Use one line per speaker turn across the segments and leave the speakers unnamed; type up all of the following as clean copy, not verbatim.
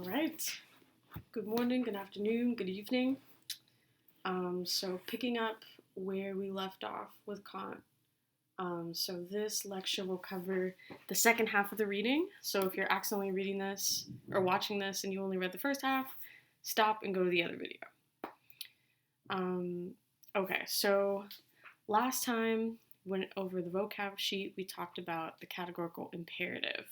All right. Good morning, good afternoon, good evening. So picking up where we left off with Kant. So this lecture will cover the second half of the reading. So if you're accidentally reading this or watching this and you only read the first half, stop and go to the other video. Okay, so last time we went over the vocab sheet, we talked about the categorical imperative.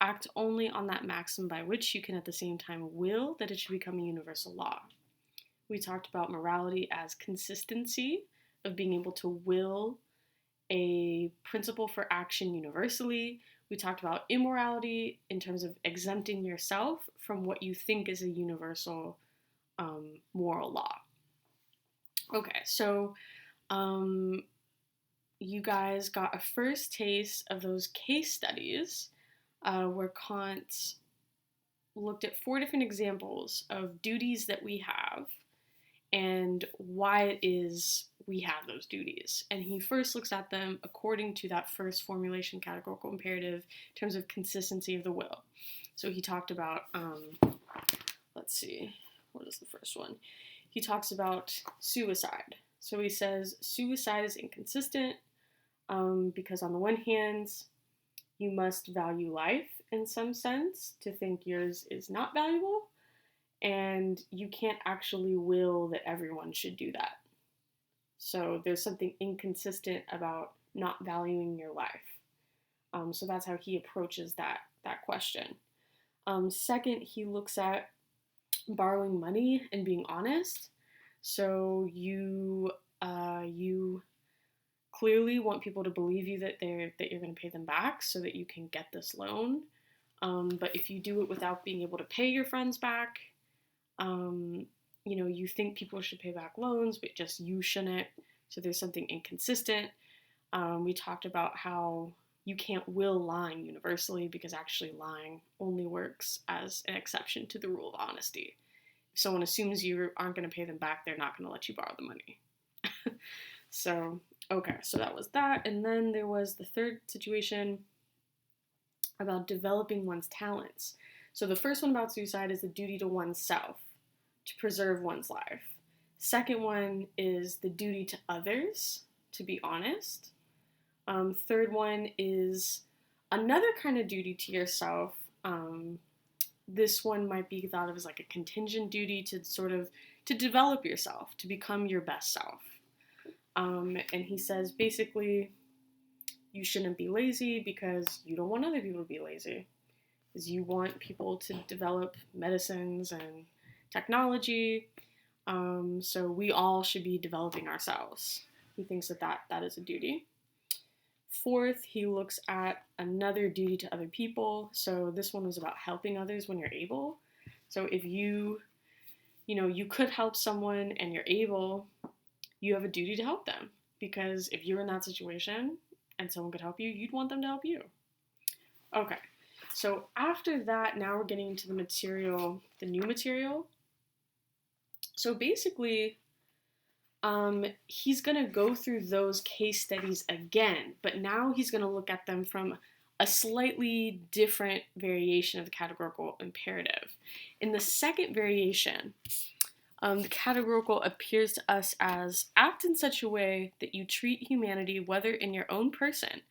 Act only on that maxim by which you can at the same time will that it should become a universal law. We talked about morality as consistency, of being able to will a principle for action universally. We talked about immorality in terms of exempting yourself from what you think is a universal moral law. Okay, so you guys got a first taste of those case studies where Kant looked at 4 different examples of duties that we have and why it is we have those duties. And he first looks at them according to that first formulation, categorical imperative, in terms of consistency of the will. So he talked about, let's see, what is the first one? He talks about suicide. So he says suicide is inconsistent because on the one hand, you must value life in some sense to think yours is not valuable, and you can't actually will that everyone should do that. So there's something inconsistent about not valuing your life. So that's how he approaches that question. Second, he looks at borrowing money and being honest. So you clearly want people to believe you that you're going to pay them back so that you can get this loan. But if you do it without being able to pay your friends back, you think people should pay back loans, but just you shouldn't. So there's something inconsistent. We talked about how you can't will lying universally because actually lying only works as an exception to the rule of honesty. If someone assumes you aren't going to pay them back, they're not going to let you borrow the money. So that was that. And then there was the third situation about developing one's talents. So the first one about suicide is the duty to oneself, to preserve one's life. Second one is the duty to others, to be honest. Third one is another kind of duty to yourself. This one might be thought of as like a contingent duty to develop yourself, to become your best self. And he says basically you shouldn't be lazy because you don't want other people to be lazy. Because you want people to develop medicines and technology. So we all should be developing ourselves. He thinks that is a duty. Fourth, he looks at another duty to other people. So this one was about helping others when you're able. So if you could help someone and you're able, you have a duty to help them. Because if you're in that situation and someone could help you, you'd want them to help you. Okay, so after that, now we're getting into the material, the new material. So basically, he's going to go through those case studies again, but now he's going to look at them from a slightly different variation of the categorical imperative. In the second variation, the categorical appears to us as act in such a way that you treat humanity, whether in your own person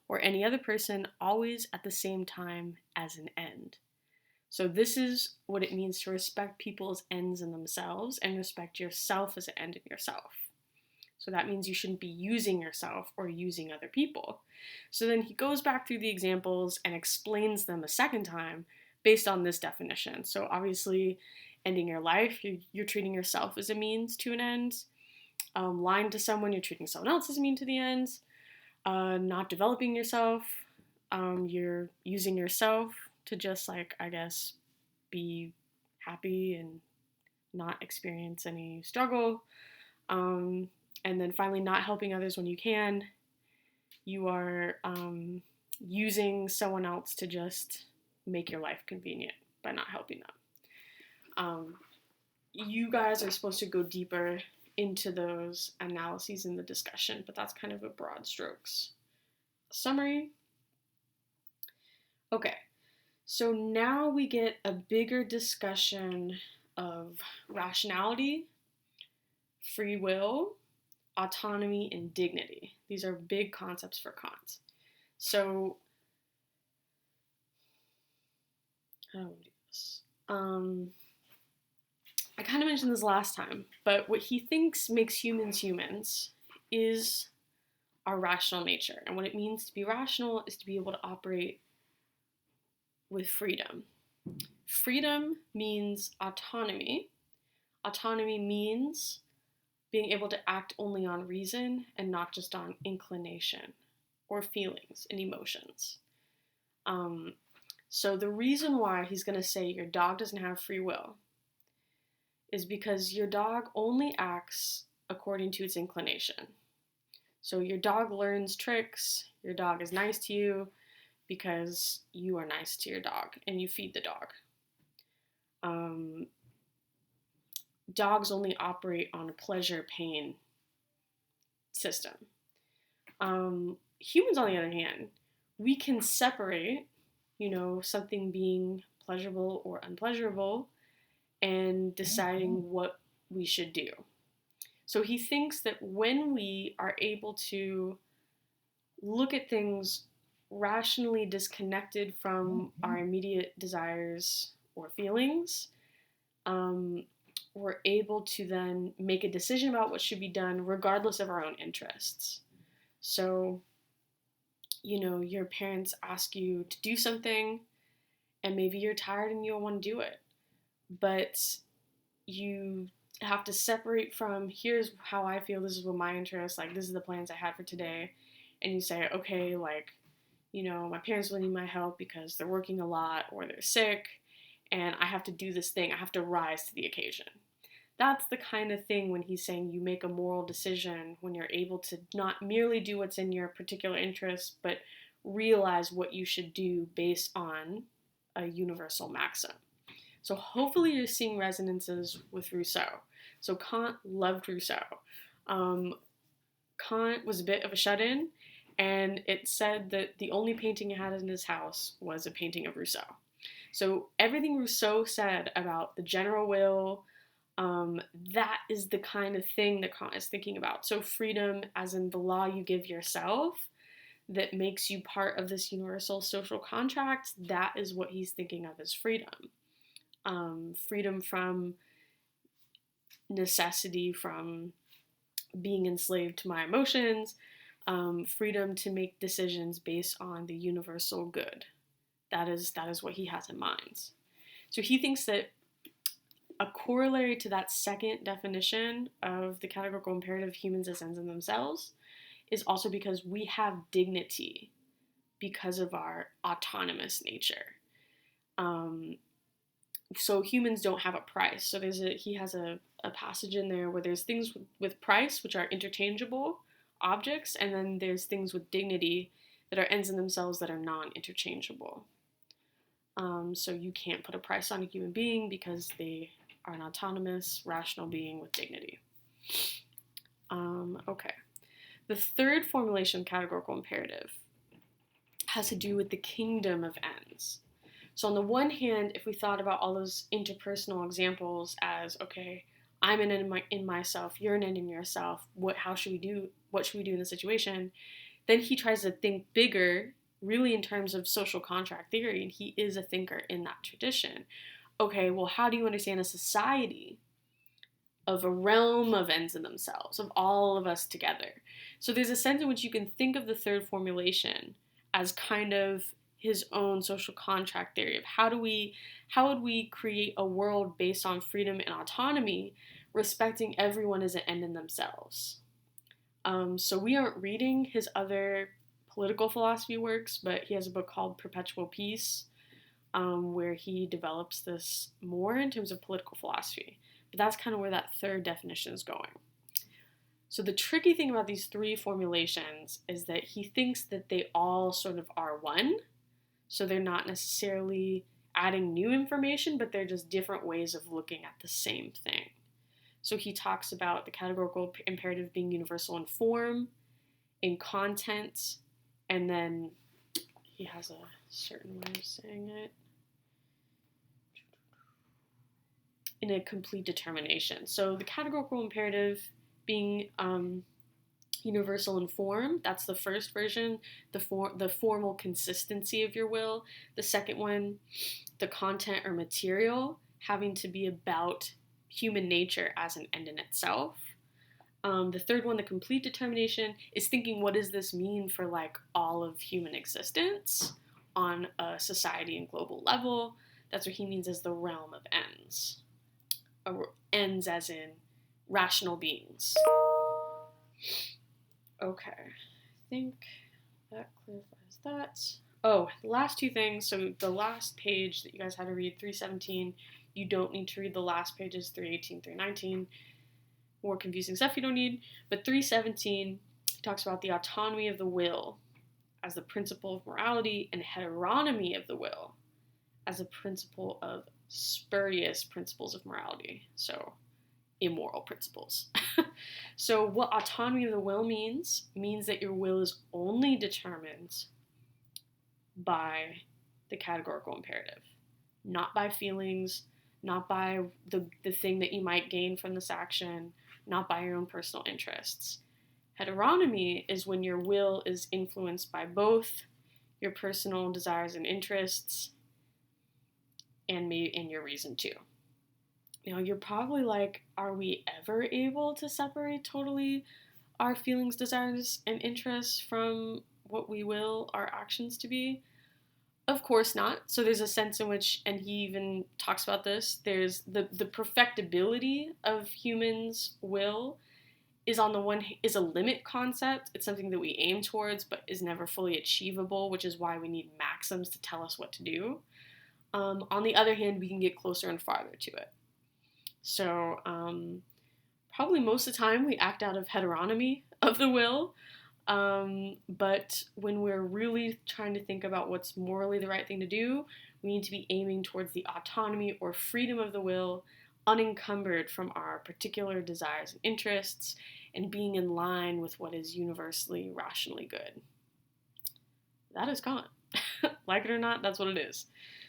or any other person, always at the same time as an end. So this is what it means to respect people as ends in themselves and respect yourself as an end in yourself. So that means you shouldn't be using yourself or using other people. So then he goes back through the examples and explains them a second time based on this definition. So obviously, ending your life, you're treating yourself as a means to an end. Lying to someone, you're treating someone else as a means to the end. Not developing yourself, you're using yourself to just be happy and not experience any struggle. And then finally, not helping others when you can. You are using someone else to just make your life convenient by not helping them. You guys are supposed to go deeper into those analyses in the discussion, but that's kind of a broad strokes summary. Okay, So now we get a bigger discussion of rationality, free will, autonomy, and dignity. These are big concepts for Kant. So, how do we do this? I kind of mentioned this last time, but what he thinks makes humans humans is our rational nature. And what it means to be rational is to be able to operate with freedom. Freedom means autonomy. Autonomy means being able to act only on reason and not just on inclination or feelings and emotions. So the reason why he's going to say your dog doesn't have free will is because your dog only acts according to its inclination. So your dog learns tricks, your dog is nice to you because you are nice to your dog and you feed the dog. Dogs only operate on a pleasure-pain system. Humans, on the other hand, we can separate, something being pleasurable or unpleasurable and deciding what we should do. So he thinks that when we are able to look at things rationally disconnected from our immediate desires or feelings, we're able to then make a decision about what should be done regardless of our own interests. So, your parents ask you to do something and maybe you're tired and you don't want to do it, but you have to separate from, here's how I feel, this is what my interests, like this is the plans I had for today, and you say, okay, my parents will need my help because they're working a lot or they're sick, and I have to do this thing, I have to rise to the occasion. That's the kind of thing when he's saying you make a moral decision when you're able to not merely do what's in your particular interest, but realize what you should do based on a universal maxim. So hopefully you're seeing resonances with Rousseau. So Kant loved Rousseau. Kant was a bit of a shut-in, and it said that the only painting he had in his house was a painting of Rousseau. So everything Rousseau said about the general will, that is the kind of thing that Kant is thinking about. So freedom, as in the law you give yourself, that makes you part of this universal social contract, that is what he's thinking of as freedom. Freedom from necessity, from being enslaved to my emotions, freedom to make decisions based on the universal good. That is what he has in mind. So he thinks that a corollary to that second definition of the categorical imperative of humans as ends in themselves is also because we have dignity because of our autonomous nature. So humans don't have a price. So he has a passage in there where there's things with price, which are interchangeable objects, and then there's things with dignity that are ends in themselves that are non-interchangeable. So you can't put a price on a human being because they are an autonomous, rational being with dignity. Okay. The third formulation of categorical imperative has to do with the kingdom of ends. So on the one hand, if we thought about all those interpersonal examples as, okay, I'm an end in myself, you're an end in yourself, what should we do in the situation? Then he tries to think bigger, really in terms of social contract theory, and he is a thinker in that tradition. Okay, well, how do you understand a society of a realm of ends in themselves, of all of us together? So there's a sense in which you can think of the third formulation as kind of his own social contract theory of how would we create a world based on freedom and autonomy, respecting everyone as an end in themselves. So we aren't reading his other political philosophy works, but he has a book called Perpetual Peace, where he develops this more in terms of political philosophy. But that's kind of where that third definition is going. So the tricky thing about these three formulations is that he thinks that they all sort of are one. So they're not necessarily adding new information, but they're just different ways of looking at the same thing. So he talks about the categorical imperative being universal in form, in content, and then he has a certain way of saying it. in a complete determination. So the categorical imperative being universal in form, that's the first version, the formal consistency of your will. The second one, the content or material, having to be about human nature as an end in itself. The third one, the complete determination, is thinking, what does this mean for like all of human existence on a society and global level? That's what he means as the realm of ends. Ends as in rational beings. Okay, I think that clarifies that. Oh, the last two things. So the last page that you guys had to read, 317, you don't need to read the last pages, 318, 319. More confusing stuff you don't need. But 317 talks about the autonomy of the will as the principle of morality and heteronomy of the will as a principle of spurious principles of morality. So immoral principles. So what autonomy of the will means that your will is only determined by the categorical imperative, not by feelings, not by the thing that you might gain from this action, not by your own personal interests. Heteronomy is when your will is influenced by both your personal desires and interests and your reason too. You know, you're probably like, are we ever able to separate totally our feelings, desires, and interests from what we will our actions to be? Of course not. So there's a sense in which, and he even talks about this, there's the perfectibility of humans' will is on the one is a limit concept. It's something that we aim towards, but is never fully achievable, which is why we need maxims to tell us what to do. On the other hand, we can get closer and farther to it. So probably most of the time we act out of heteronomy of the will. But when we're really trying to think about what's morally the right thing to do, we need to be aiming towards the autonomy or freedom of the will, unencumbered from our particular desires and interests, and being in line with what is universally rationally good. That is Kant. Like it or not, that's what it is.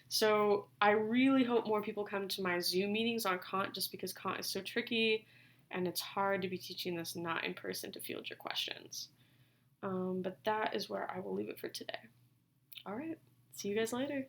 So I really hope more people come to my Zoom meetings on Kant, just because Kant is so tricky and it's hard to be teaching this not in person to field your questions. But that is where I will leave it for today. All right, see you guys later.